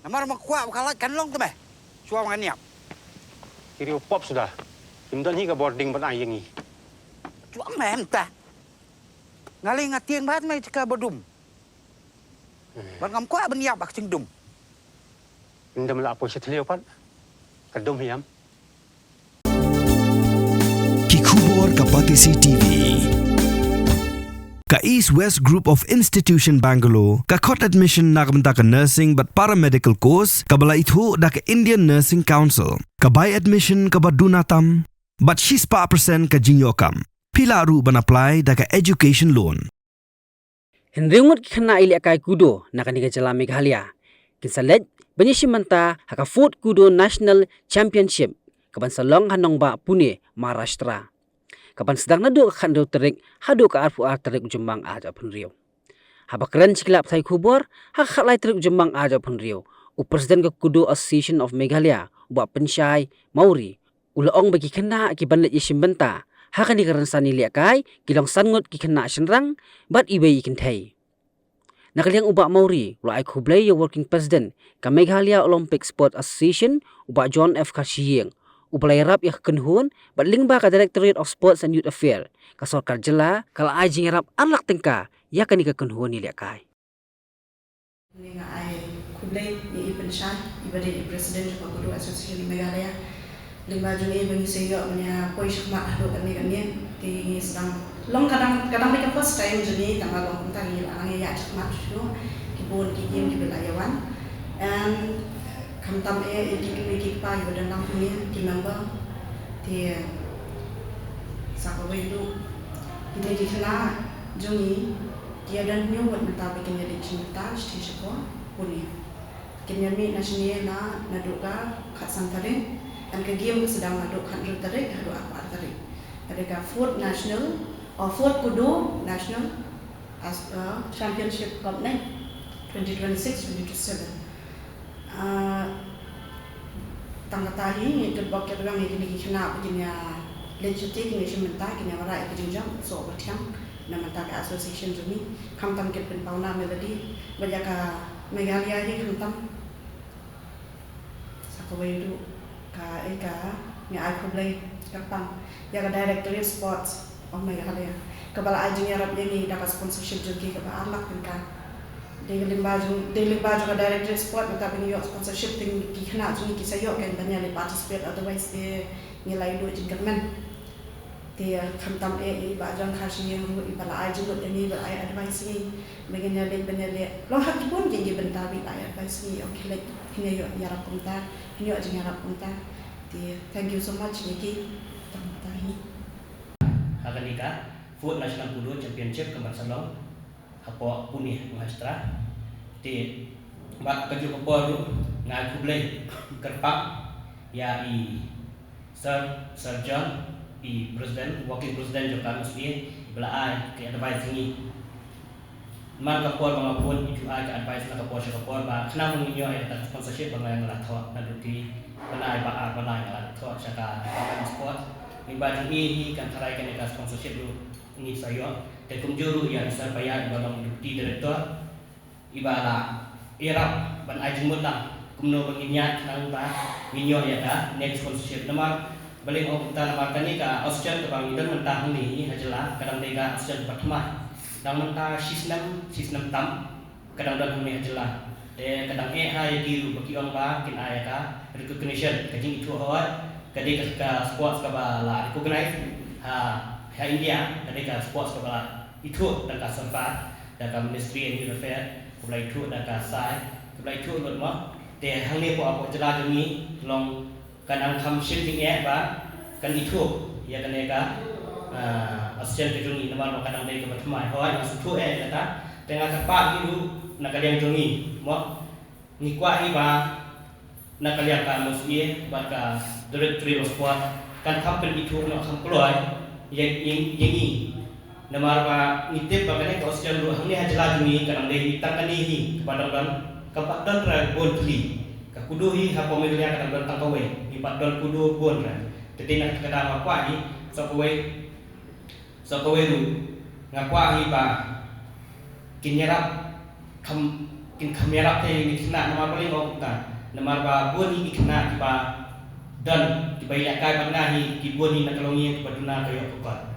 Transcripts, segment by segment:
Namar makuat kalat kan long tu be. Suam kan niap. Kiri pop sudah. Himdan hi ka boarding ban ai yangi. Suam mem ta. Ngali ngatieng bat mai cika bodum. Ban ngam kuat ban niap bak cingdum. Himdan la apo setleo pat. Kadum hiam. Kikubor Kapatisi TV. Ka East West Group of Institution Bangalore, ka khot admission nakabenta ka nursing but paramedical course, kabala ithu da ka Indian Nursing Council, ka by admission ka badunatam, but she's pa percent ka jinyokam. Pila ru ban apply da ka education loan. Henringut kena ili akai kudo nakaniga jala Meghalaya. Kinsalet banyishimanta haka Fourth Kudo National Championship kaban salong hanongba Pune, Maharashtra. Kapan sedang nado khandau terik hadu ka arfu terik Jombang aja punriu. Habakran sikilap sai kubor hak khalai terik Jombang aja punriu. U Presiden ke Kudo Association of Meghalaya uba pensyai Mauri ulaong bagi kena ki banlet yisimbenta hakani karansani liakai kilong sangut ki kena senrang bat ibei kintai. Nakaliang uba Mauri ulai kublay ya working president ka Meghalaya Olympic Sport Association uba John F. Kashiyeng upalay rap yak kenhun bat lingba ka Directorate of Sports and Youth Affairs ka Sarkar Jela kala ay jingarap anlak tengka yakani ka kenhun ni liakai. Ni nga ay kublay ni ipensyan ibade president sa Kudo Association ni Meghalaya. Lingba juni bagi saya punya pois mak hado kami kami di sedang long kadang ni ka first time juni tanggal long tang ni ang ya mak tu kibun kijim di belayawan and kamtam ikik pa yo dan lang punya di member di sakawai itu ini di sana juni dia dan punya buat mata bikin jadi cinta di sekolah punya kini mi nasional na naduga kat santare dan ke game sedang aduk kat tarik aduk apa tarik ada Fourth National or Fourth Kudo National as Championship Cup 2026-2027 tanggal tahi itu bakal orang ini kena punya legitimation mentah kena warai kerjaan so bertiang nama tak association jumi kamtam kita pauna melodi banyak Meghalaya ini kamtam sakawai itu ka ni aku play kapam ya ka Directorate Sports of Meghalaya kabala ajing yarap ini dapat sponsorship juga kabala anak kan daily baju ka Directorate Sport tapi ni sponsorship ting kena juni kisayo kan banyak participate otherwise nilai dua jengkermen dia kamtam bajang khasi yang ibala ajing ini ibala advice ni bagenya banyak lo hak pun jadi bentar bi advice ni okay like kini yarap punta kini ajing yarap punta dia thank you so much Nikki tahi Haganika Fourth National Kudo Championship kembar salong hapo Pune Maharashtra di bak kaju kepor ngai kublai kerpak ya Sir John President Wakil Presiden juga mesti belai ke advice ini man kapor mengapun itu ke advice na kapor ba kenapa menginyo ya sponsorship bangay ngalat thawak na duti balai ngalat thawak saka sport iba ini kan tarai kan ka sponsorship ini sayo te kumjuru ya Sir Bayar balang duti director ibala irap ban ajmut lang kumno banginya nang ba minyo ya ka next sponsorship namar balik kita namarkan ni ka Australia ke Bangidan mentah ni hajala kadang dega Australia pertama dan mentah sistem tam kadang dan ni hajala de kadang hai diru bagi orang ba kin ayaka recognition kajing itu hawat kadang ka sports ka bala recognize India kadang ka sports ka bala itu dan ka serta dan ka Ministry and Youth Affairs kulai itu dan ka sai kulai itu lot ma de hang ni ko apa jala ni long kadang kam shifting ba kan itu ya kan eka asisten kejungi nama kadang dari kebetulan hawai masuk kata tengah tepat itu nak kalian jungi mo nikwa iba nak kalian kan musuh baka Directorate of Sport kan company itu nak keluar yang ini nama apa nitip bagaimana kalau asisten lu hanya hajalah jungi kadang dari tangkan ini kepada dan kepada bon beli kakuduhi hapo milnya kadang tangkawe ipat don kudu bon jadi nak kadang apa ni so kowe lu ngapa hi ba kinyarap kam kin kamera te ni kena nama paling kau kita nama ba buat ni kena kita dan kita ya kai bangna hi ki buat ni nak kalongi kita duna kayo kuat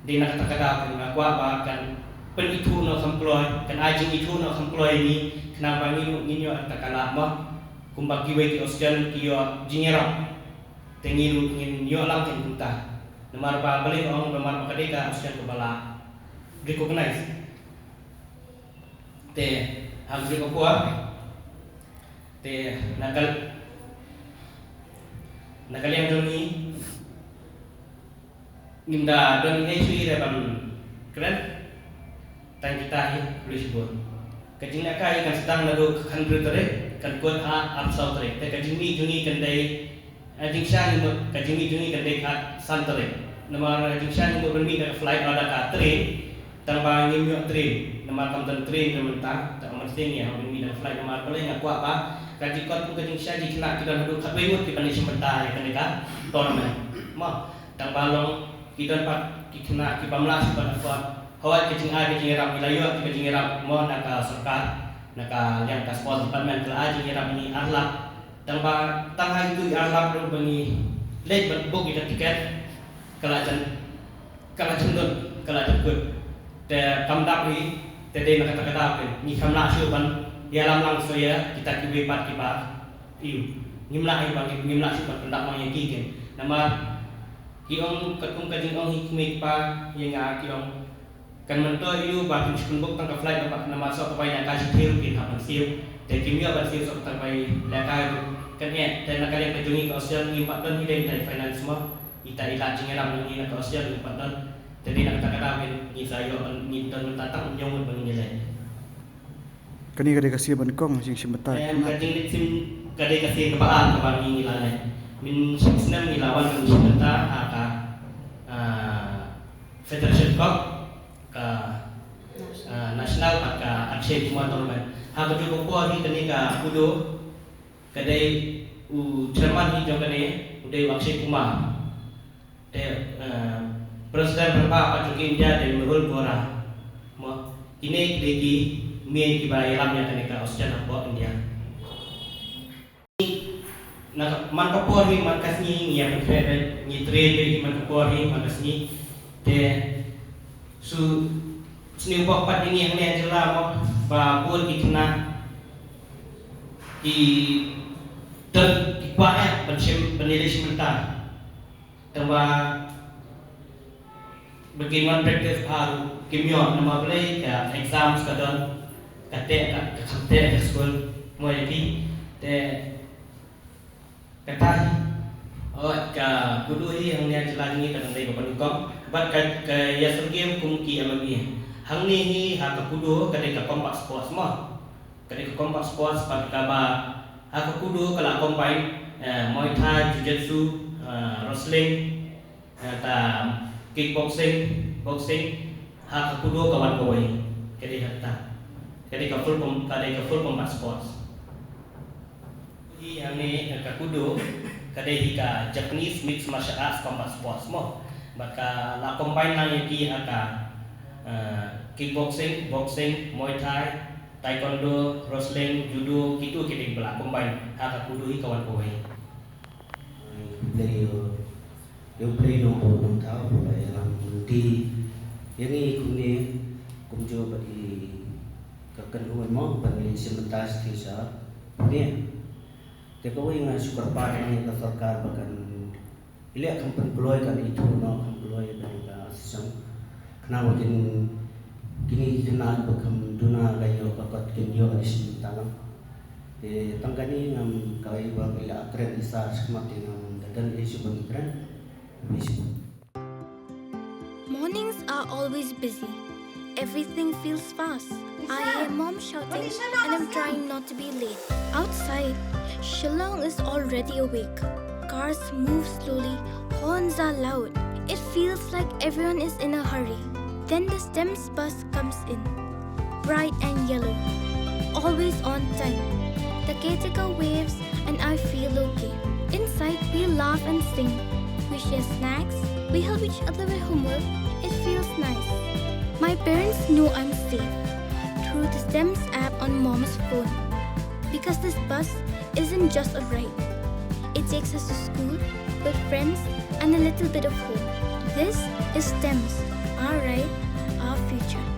di nak kata-kata pun aku apa kan penitu no kamploi kan ajing itu no kamploi ni kenapa ni tak kalah mah kumbagi we ki Australian ki yo jingerap tengiru ngin yo lam ken kita nama ba balik orang nama kadeka Australian kepala recognize te hamri ko puak te nakal yang doni ngimda doni nei sui re ban keren tan kita hi police board kajing nak kai kan sedang lalu kan bertere kan kuat absal tere te kajing mi jungi kan dai ajing shan mo kajing mi jungi kan dai san tere nama ajing shan mo bermi da flight ada ka train tanpa ngimyo train nama kamtan train kementar tak mesti ni yang bermi da flight nama paling aku apa kajing kot pun kajing shan di kena kita lalu kat wei di pandai sebentar kan dekat tournament mah tanpa long kita dapat kena kita melas pada kuat Hawat kecing ram ilayo kecing ram mo naka sarkar naka yang ka sport department kala kecing ram ini arlap tanpa tangha itu arlap ro bani late book kita tiket kala cendut kala jekut te kamdap ni te de naka kata apa ni kamla syu ban dia lam lang soya kita kiwe pat kipa iu ngimla ai bang ngimla syu ban pendak mang yakin nama kiong katung kajing ong hikmik pa yang kiong kan mentor you bagi sebelum tangka flight dapat nama sok kepada yang kasih tiu kin hapan siu dan kimia bersiu sok sampai lekai kan ya dan nak kalian kejungi ke Australia ni 4 tahun hidup dari finance semua kita ilat jengeram ni nak ke Australia 4 tahun jadi nak kata-kata ni saya ni tahun tatang jauh bernilai Kani kada kasih bankong sing simata. Kajing sim kada kasih kebaan kebang ni lalai min senam ni lawan kan simata aka Federation Cup nasional pada Aceh Cuma Tournament. Hak juga kuah ni kenika kudo kedai Jerman ni juga ni udai Aceh Cuma. Presiden berapa Pak India dari Merul Bora. Ini lagi main kibayalam yang kenika Australia buat India. Nak manpapori markasni yang berkait ni trade manpapori markasni su seni buat ini yang ni jelas mo babul ikna di ter kipae penilai sementara tambah bagaimana praktis baru kimia nama boleh ke exam sekadar kate ke sekolah mau jadi kata ke kudu yang ni jelas ni kadang dari penumpang bat ke yasur game kumki alami hang ni ha ka kudu kadai ka combat sport semua kadai ka combat sport seperti kaba ha ka kudu kala combine muay thai jiu-jitsu wrestling ta kickboxing boxing ha ka kudu kawan kawai kadai ka full combat sports yang ni ka kudu kadai ka Japanese mixed martial arts combat sports semua maka la combine lang yaki aka kickboxing, boxing, muay thai, taekwondo, wrestling, judo gitu kita bela combine aka kudu kawan kawai. Play no pun tahu boleh ram di yang ni kumjo bagi kekenuan mo bagi sementara sisa ni. Tekawai ngan super part ni ka sarkar bagan Ili akan employ kan itu no employ mereka sisang kenapa kini kenal bekam duna layo kakot kenyo anis tanam tangkani ngam kawai bang ila kren isar semati ngam dadan isu bang kren Mornings are always busy. Everything feels fast. I hear mom shouting and I'm trying not to be late. Outside, Shillong is already awake. Cars move slowly, horns are loud. It feels like everyone is in a hurry. Then the STEMS bus comes in, bright and yellow, always on time. The caretaker waves and I feel okay. Inside we laugh and sing. We share snacks, we help each other with homework. It feels nice. My parents know I'm safe. through the STEMS app on Mom's phone. Because this bus isn't just a ride. It takes us to school, with friends, and a little bit of hope. This is STEMS, our ride, our future.